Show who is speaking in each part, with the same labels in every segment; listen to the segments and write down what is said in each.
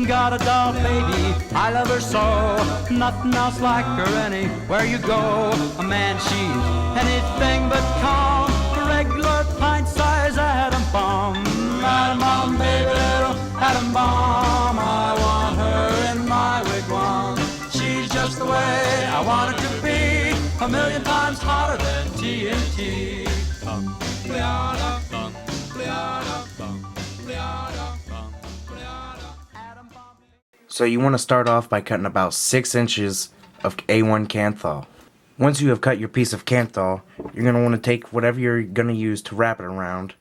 Speaker 1: got a doll baby, I love her so. Nothing else like her anywhere you go. A man, she's anything but calm. A regular pint-sized atom bomb. Atom bomb, baby, little atom bomb. I want her in my wigwam. She's just the way I want it to be. A million times hotter than TNT.
Speaker 2: So you want to start off by cutting about 6 inches of A1 Canthal. Once you have cut your piece of Canthal, you're going to want to take whatever you're going to use to wrap it around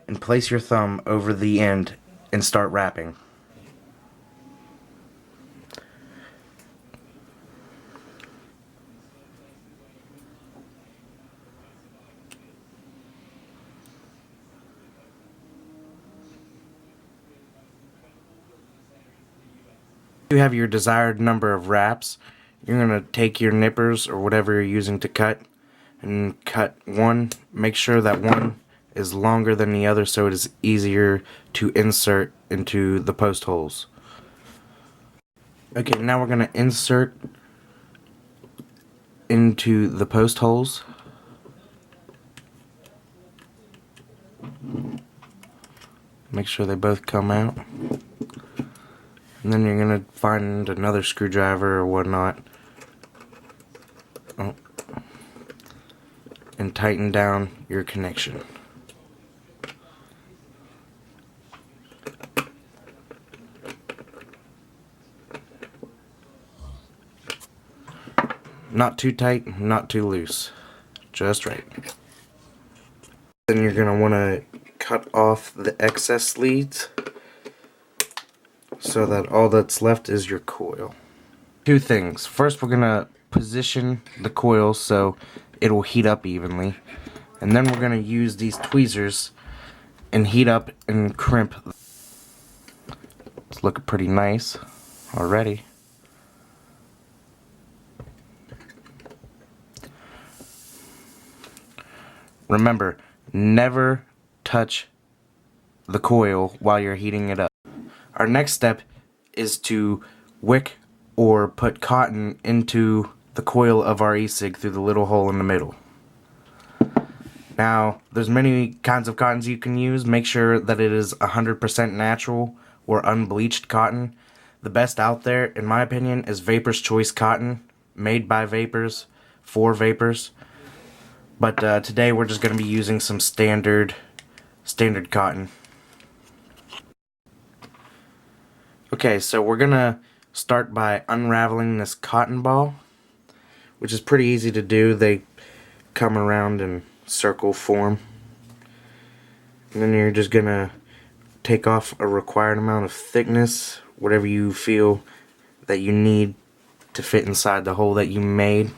Speaker 2: and place your thumb over the end and start wrapping. You have your desired number of wraps. You're going to take your nippers or whatever you're using to cut and cut one. Make sure that one is longer than the other so it is easier to insert into the post holes. Okay, now we're going to insert into the post holes. Make sure they both come out. And then you're going to find another screwdriver or whatnot. And tighten down your connection. Not too tight, not too loose. Just right. Then you're going to want to cut off the excess leads, so that all that's left is your coil. Two things. First, we're going to position the coil so it'll heat up evenly. And then we're going to use these tweezers and heat up and crimp. It's looking pretty nice already. Remember, never touch the coil while you're heating it up. Our next step is to wick or put cotton into the coil of our Ecig through the little hole in the middle. Now, there's many kinds of cottons you can use. Make sure that it is 100% natural or unbleached cotton. The best out there, in my opinion, is Vapor's Choice cotton, made by Vapors, for Vapors. But today we're just going to be using some standard cotton. Okay, so we're gonna start by unraveling this cotton ball, which is pretty easy to do. They come around in circle form. And then you're just gonna take off a required amount of thickness, whatever you feel that you need to fit inside the hole that you made.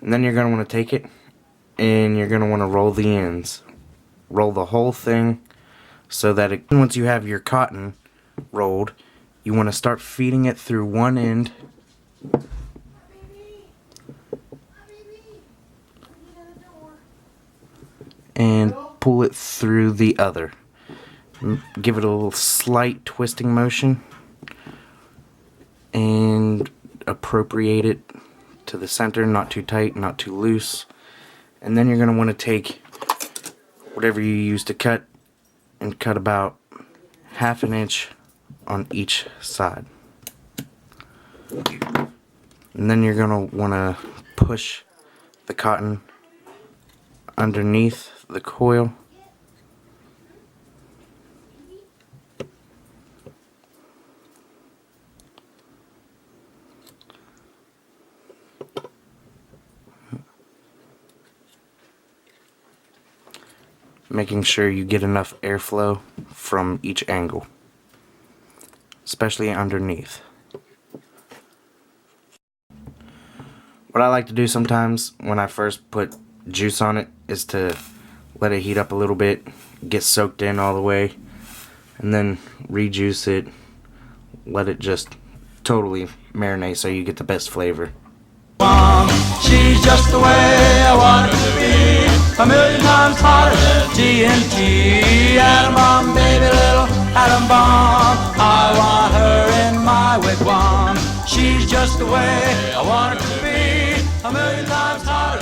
Speaker 2: And then you're gonna want to take it and you're gonna want to roll the ends. Roll the whole thing so that once you have your cotton rolled, you want to start feeding it through one end and pull it through the other. Give it a little slight twisting motion and appropriate it to the center, not too tight, not too loose. And then you're going to want to take whatever you use to cut and cut about 1/2 inch on each side. And then you're going to want to push the cotton underneath the coil. Making sure you get enough airflow from each angle, especially underneath. What I like to do sometimes when I first put juice on it is to let it heat up a little bit, get soaked in all the way, and then rejuice it, let it just totally marinate so you get the best flavor.
Speaker 1: She's just the way I want her to be, a million times hotter than TNT. Atom bomb, baby, little atom bomb. She's just the way I want her to be, a million times hotter